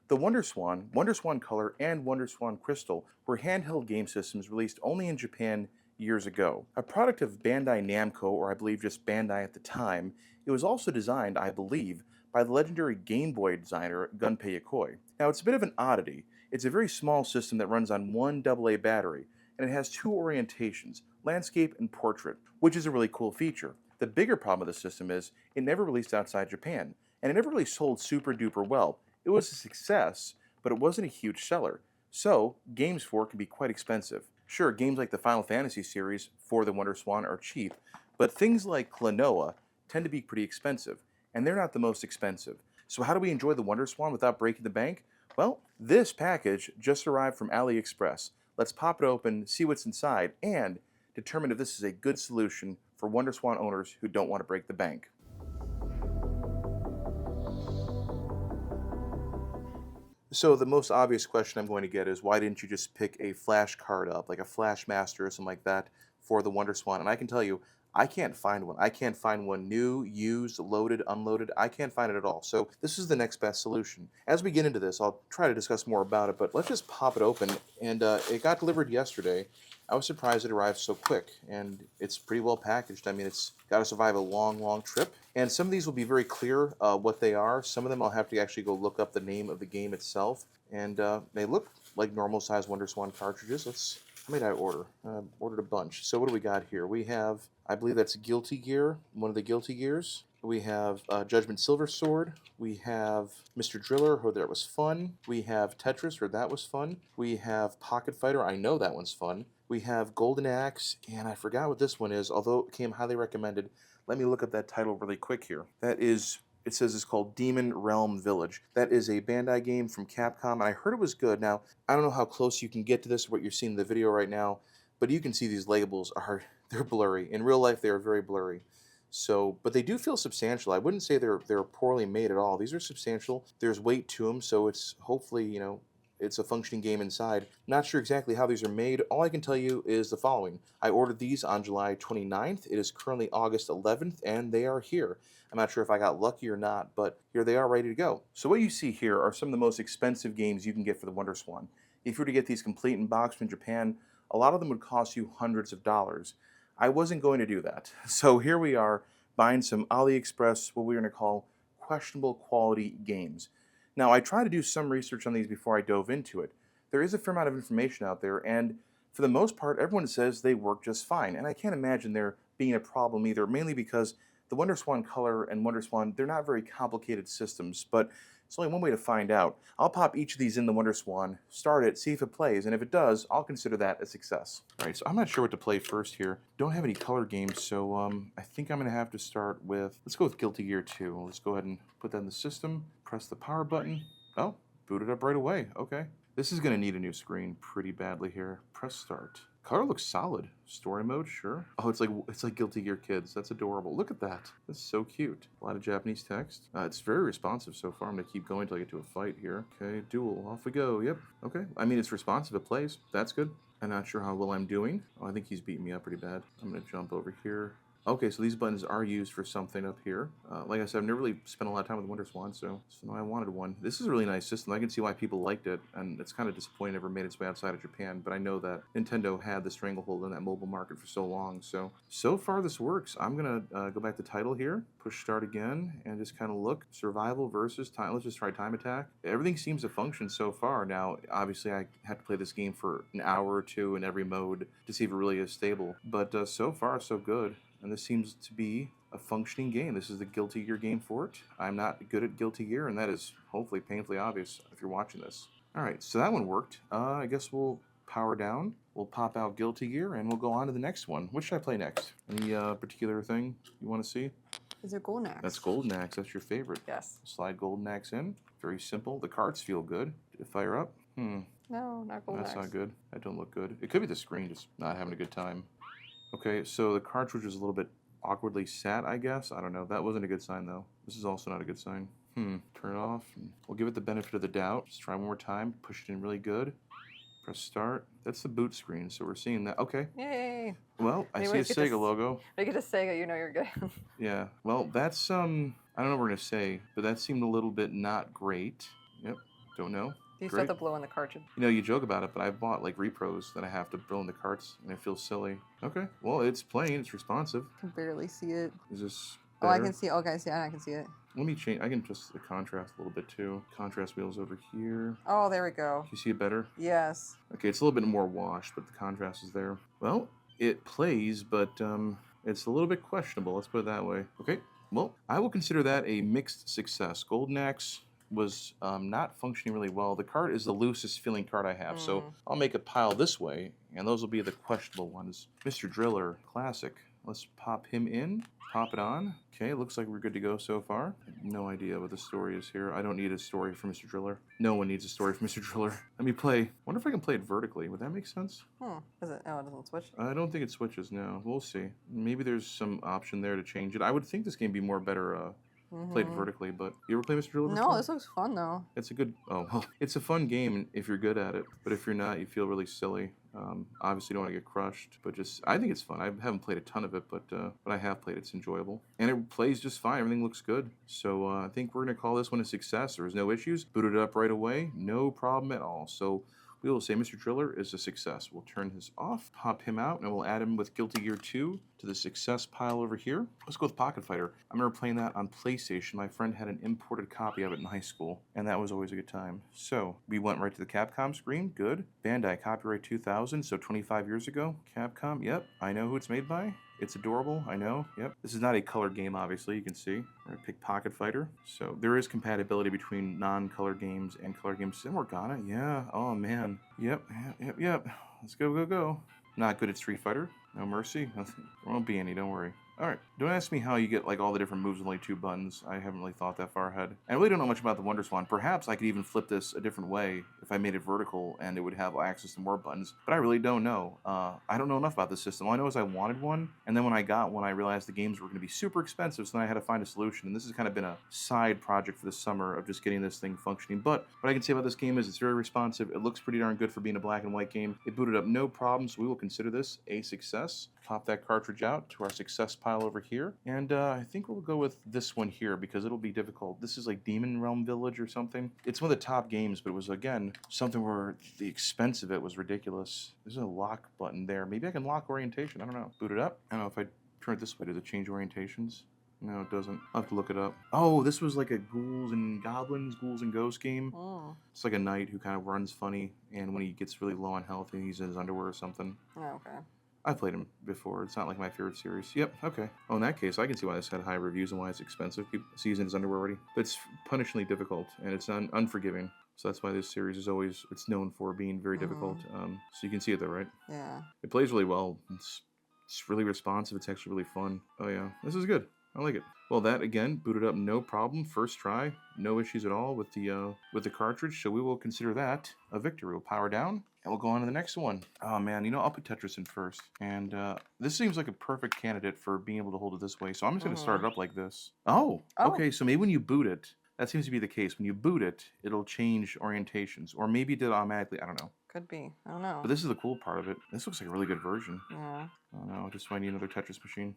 The Wonderswan, Wonderswan Color, and Wonderswan Crystal were handheld game systems released only in Japan years ago. A product of Bandai Namco, or I believe just Bandai at the time, it was also designed, I believe, by the legendary Game Boy designer Gunpei Yokoi. Now, it's a bit of an oddity. It's a very small system that runs on one AA battery, and it has two orientations, landscape and portrait, which is a really cool feature. The bigger problem with the system is it never released outside Japan, and it never really sold super duper well. It was a success, but it wasn't a huge seller. So, games for it can be quite expensive. Sure, games like the Final Fantasy series for the Wonderswan are cheap, but things like Klonoa tend to be pretty expensive, and they're not the most expensive. So how do we enjoy the Wonderswan without breaking the bank? Well, this package just arrived from AliExpress. Let's pop it open, see what's inside, and determine if this is a good solution for Wonderswan owners who don't want to break the bank. So the most obvious question I'm going to get is, why didn't you just pick a flash card up, like a Flash Master or something like that, for the Wonderswan? And I can tell you, I can't find one. I can't find one new, used, loaded, unloaded. I can't find it at all. So this is the next best solution. As we get into this, I'll try to discuss more about it, but let's just pop it open. And it got delivered yesterday. I was surprised it arrived so quick, and it's pretty well packaged. I mean, it's got to survive a long, long trip. And some of these will be very clear what they are. Some of them I'll have to actually go look up the name of the game itself. And they look like normal size Wonderswan cartridges. How many did I order? Ordered a bunch. So what do we got here? We have, I believe that's Guilty Gear, one of the Guilty Gears. We have Judgment Silver Sword. We have Mr. Driller, heard that was fun. We have Tetris, heard that was fun. We have Pocket Fighter, I know that one's fun. We have Golden Axe, and I forgot what this one is, although it came highly recommended. Let me look up that title really quick here. That is, it says it's called Demon Realm Village. That is a Bandai game from Capcom, and I heard it was good. Now, I don't know how close you can get to this or what you're seeing in the video right now, but you can see these labels they're blurry. In real life, they are very blurry. So, but they do feel substantial. I wouldn't say they're poorly made at all. These are substantial. There's weight to them, so it's hopefully, it's a functioning game inside. Not sure exactly how these are made. All I can tell you is the following. I ordered these on July 29th. It is currently August 11th, and they are here. I'm not sure if I got lucky or not, but here they are ready to go. So what you see here are some of the most expensive games you can get for the Wonderswan. If you were to get these complete in box from Japan, a lot of them would cost you hundreds of dollars. I wasn't going to do that. So here we are buying some AliExpress, what we're going to call questionable quality games. Now, I tried to do some research on these before I dove into it. There is a fair amount of information out there, and for the most part, everyone says they work just fine. And I can't imagine there being a problem either, mainly because the Wonderswan Color and Wonderswan, they're not very complicated systems, but it's only one way to find out. I'll pop each of these in the Wonderswan, start it, see if it plays, and if it does, I'll consider that a success. All right, so I'm not sure what to play first here. Don't have any color games, so I think I'm going to have to start with, let's go with Guilty Gear 2. Let's go ahead and put that in the system, press the power button. Oh, booted up right away. Okay. This is going to need a new screen pretty badly here. Press start. Color looks solid. Story mode, sure. Oh, it's like Guilty Gear Kids. That's adorable. Look at that. That's so cute. A lot of Japanese text. It's very responsive so far. I'm gonna keep going until I get to a fight here. Okay, duel. Off we go. Yep. Okay. I mean, it's responsive. It plays. That's good. I'm not sure how well I'm doing. Oh, I think he's beating me up pretty bad. I'm gonna jump over here. Okay, so these buttons are used for something up here. Like I said, I've never really spent a lot of time with Wonderswan, so I wanted one. This is a really nice system. I can see why people liked it, and it's kind of disappointing it never made its way outside of Japan, but I know that Nintendo had the stranglehold on that mobile market for so long, so far this works. I'm going to go back to title here, push start again, and just kind of look. Survival versus time. Let's just try time attack. Everything seems to function so far. Now, obviously, I have to play this game for an hour or two in every mode to see if it really is stable, but so far, so good. And this seems to be a functioning game. This is the Guilty Gear game for it. I'm not good at Guilty Gear, and that is hopefully painfully obvious if you're watching this. All right, so that one worked. I guess we'll power down. We'll pop out Guilty Gear, and we'll go on to the next one. Which should I play next? Any particular thing you want to see? Is it Golden Axe? That's Golden Axe. That's your favorite. Yes. Slide Golden Axe in. Very simple. The carts feel good. Did it fire up? No, not Golden Axe. That's not good. That don't look good. It could be the screen just not having a good time. Okay, so the cartridge is a little bit awkwardly sat, I guess. I don't know. That wasn't a good sign, though. This is also not a good sign. Turn it off. We'll give it the benefit of the doubt. Let's try one more time. Push it in really good. Press start. That's the boot screen, so we're seeing that. Okay. Yay. Well, I see a Sega logo. When you get a Sega, you know you're good. Yeah. Well, that's, I don't know what we're going to say, but that seemed a little bit not great. Yep. Don't know. You still have to blow in the cartridge. You know, you joke about it, but I've bought like repros that I have to blow in the carts, and it feels silly. Okay, well, it's playing. It's responsive. I can barely see it. Is this better? Oh, I better? can see. Okay, see, I can see it. Let me change. I can adjust the contrast a little bit too. Contrast wheels over here. Oh, there we go. Can you see it better? Yes. Okay, it's a little bit more washed, but the contrast is there. Well, it plays, but it's a little bit questionable. Let's put it that way. Okay, well, I will consider that a mixed success. Golden Axe was not functioning really well. The card is the loosest feeling card I have, so I'll make a pile this way, and those will be the questionable ones. Mr. Driller, classic. Let's pop him in, pop it on. Okay, looks like we're good to go so far. No idea what the story is here. I don't need a story for Mr. Driller. No one needs a story for Mr. Driller. Let me play. Wonder if I can play it vertically. Would that make sense? Is it? Oh, it doesn't switch? I don't think it switches now. We'll see. Maybe there's some option there to change it. I would think this game would be more better played vertically, but you ever play Mr. Driller before? No, this looks fun though. It's a good, it's a fun game if you're good at it, but if you're not, you feel really silly. Obviously, you don't want to get crushed, but I think it's fun. I haven't played a ton of it, but I have played it. It's enjoyable. And it plays just fine. Everything looks good. So I think we're going to call this one a success. There's no issues. Booted it up right away. No problem at all. So we will say Mr. Driller is a success. We'll turn his off, pop him out, and we'll add him with Guilty Gear 2 to the success pile over here. Let's go with Pocket Fighter. I remember playing that on PlayStation. My friend had an imported copy of it in high school, and that was always a good time. So we went right to the Capcom screen. Good. Bandai, copyright 2000, so 25 years ago. Capcom, yep. I know who it's made by. It's adorable, I know, yep. This is not a colored game, obviously, you can see. We're gonna pick Pocket Fighter. So there is compatibility between non-colored games and colored games. Is it Morgana? Yeah, oh man. Yep. Let's go. Not good at Street Fighter. No mercy. There won't be any, don't worry. Alright, don't ask me how you get like all the different moves with only 2 buttons. I haven't really thought that far ahead. I really don't know much about the Wonderswan. Perhaps I could even flip this a different way if I made it vertical and it would have access to more buttons. But I really don't know. I don't know enough about this system. All I know is I wanted one, and then when I got one, I realized the games were going to be super expensive, so then I had to find a solution. And this has kind of been a side project for the summer of just getting this thing functioning. But what I can say about this game is it's very responsive. It looks pretty darn good for being a black and white game. It booted up no problem, so we will consider this a success. Pop that cartridge out to our success pile over here. And I think we'll go with this one here because it'll be difficult. This is like Demon Realm Village or something. It's one of the top games, but it was, again, something where the expense of it was ridiculous. There's a lock button there. Maybe I can lock orientation. I don't know. Boot it up. I don't know if I turn it this way. Does it change orientations? No, it doesn't. I'll have to look it up. Oh, this was like a ghouls and goblins, ghouls and ghosts game. It's like a knight who kind of runs funny, and when he gets really low on health, he's in his underwear or something. Oh, okay. I've played him before. It's not like my favorite series. Yep, okay. Oh, in that case, I can see why this had high reviews and why it's expensive. People see he's in his underwear already. But it's punishingly difficult, and it's unforgiving. So that's why this series is always, it's known for being very difficult. So you can see it though, right? Yeah. It plays really well. It's really responsive. It's actually really fun. Oh yeah, this is good. I like it. Well, that again booted up no problem. First try, no issues at all with the cartridge. So we will consider that a victory. We'll power down and we'll go on to the next one. Oh man, you know, I'll put Tetris in first. And this seems like a perfect candidate for being able to hold it this way. So I'm just going to start it up like this. Oh, okay. So maybe when you boot it, that seems to be the case. When you boot it, it'll change orientations, or maybe it did automatically. I don't know. Could be. I don't know. But this is the cool part of it. This looks like a really good version. Yeah. I don't know. Just find you another Tetris machine.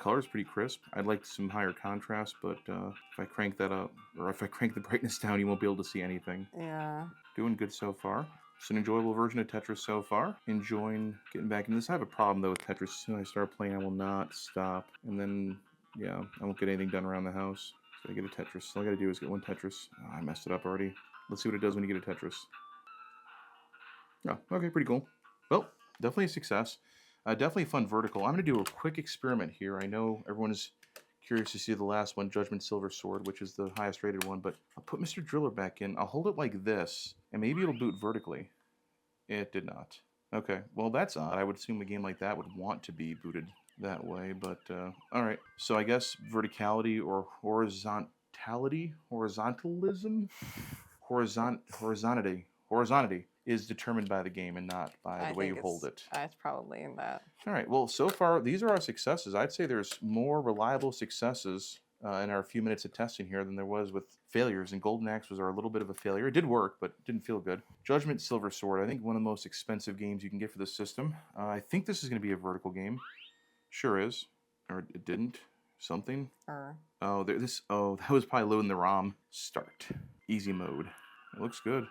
Color's pretty crisp. I'd like some higher contrast, but if I crank that up, or if I crank the brightness down, you won't be able to see anything. Yeah. Doing good so far. It's an enjoyable version of Tetris so far. Enjoying getting back in this. I have a problem though with Tetris. As soon as I start playing, I will not stop. And then, yeah, I won't get anything done around the house. So I get a Tetris. All I gotta do is get one Tetris. Oh, I messed it up already. Let's see what it does when you get a Tetris. Oh, okay, pretty cool. Well, definitely a success. Definitely fun vertical. I'm going to do a quick experiment here. I know everyone is curious to see the last one, Judgment Silver Sword, which is the highest rated one, but I'll put Mr. Driller back in. I'll hold it like this, and maybe it'll boot vertically. It did not. Okay, well that's odd. I would assume a game like that would want to be booted that way, but alright. So I guess verticality or horizontalism? Horizontality is determined by the game and not by the way you hold it. It's probably in that. All right, well, so far, these are our successes. I'd say there's more reliable successes in our few minutes of testing here than there was with failures, and Golden Axe was a little bit of a failure. It did work, but didn't feel good. Judgment Silver Sword, I think one of the most expensive games you can get for this system. I think this is going to be a vertical game. Sure is. Or it didn't. Something. Oh, that was probably loading the ROM. Start. Easy mode. It looks good.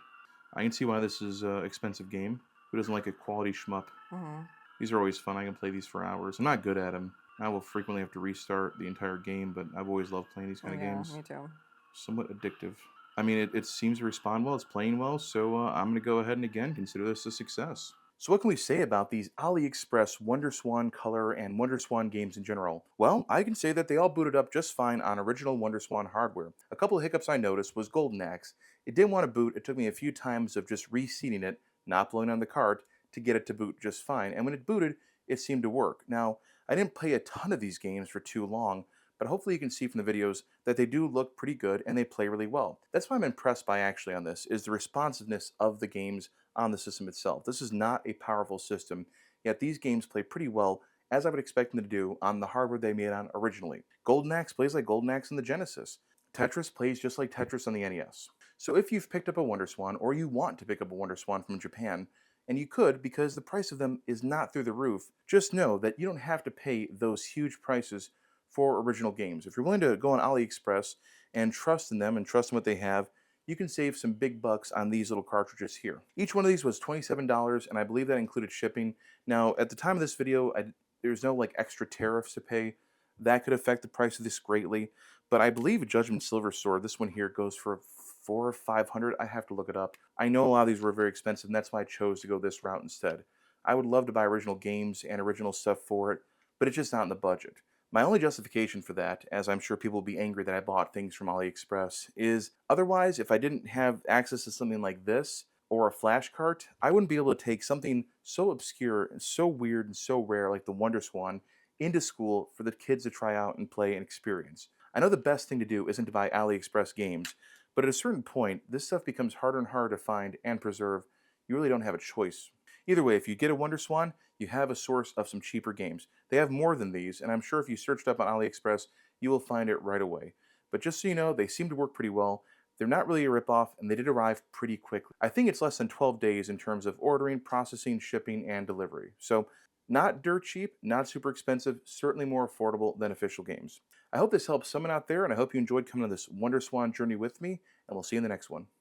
I can see why this is an expensive game. Who doesn't like a quality shmup? Hmm. These are always fun. I can play these for hours. I'm not good at them. I will frequently have to restart the entire game, but I've always loved playing these kind of Yeah, games. me too. Somewhat addictive. I mean, it seems to respond well. It's playing well, so I'm going to go ahead and again consider this a success. So, what can we say about these AliExpress Wonderswan Color and Wonderswan games in general? Well, I can say that they all booted up just fine on original Wonderswan hardware. A couple of hiccups I noticed was Golden Axe. It didn't want to boot. It took me a few times of just reseating it, not blowing on the cart, to get it to boot just fine. And when it booted, it seemed to work. Now, I didn't play a ton of these games for too long, but hopefully you can see from the videos that they do look pretty good and they play really well. That's what I'm impressed by actually on this, is the responsiveness of the games on the system itself. This is not a powerful system, yet these games play pretty well as I would expect them to do on the hardware they made on originally. Golden Axe plays like Golden Axe in the Genesis. Tetris plays just like Tetris on the NES. So if you've picked up a Wonderswan or you want to pick up a Wonderswan from Japan, and you could because the price of them is not through the roof, just know that you don't have to pay those huge prices for original games. If you're willing to go on AliExpress and trust in them and trust in what they have, you can save some big bucks on these little cartridges here. Each one of these was $27, and I believe that included shipping. Now, at the time of this video, there's no like extra tariffs to pay. That could affect the price of this greatly, but I believe a Judgment Silver Sword, this one here, goes for 400 or 500. I have to look it up. I know a lot of these were very expensive, and that's why I chose to go this route instead. I would love to buy original games and original stuff for it, but it's just not in the budget. My only justification for that, as I'm sure people will be angry that I bought things from AliExpress, is otherwise, if I didn't have access to something like this or a flash cart, I wouldn't be able to take something so obscure and so weird and so rare like the Wonderswan into school for the kids to try out and play and experience. I know the best thing to do isn't to buy AliExpress games, but at a certain point, this stuff becomes harder and harder to find and preserve. You really don't have a choice. Either way, if you get a Wonderswan, you have a source of some cheaper games. They have more than these, and I'm sure if you searched up on AliExpress, you will find it right away. But just so you know, they seem to work pretty well. They're not really a ripoff, and they did arrive pretty quickly. I think it's less than 12 days in terms of ordering, processing, shipping, and delivery. So, not dirt cheap, not super expensive, certainly more affordable than official games. I hope this helps someone out there, and I hope you enjoyed coming on this Wonderswan journey with me, and we'll see you in the next one.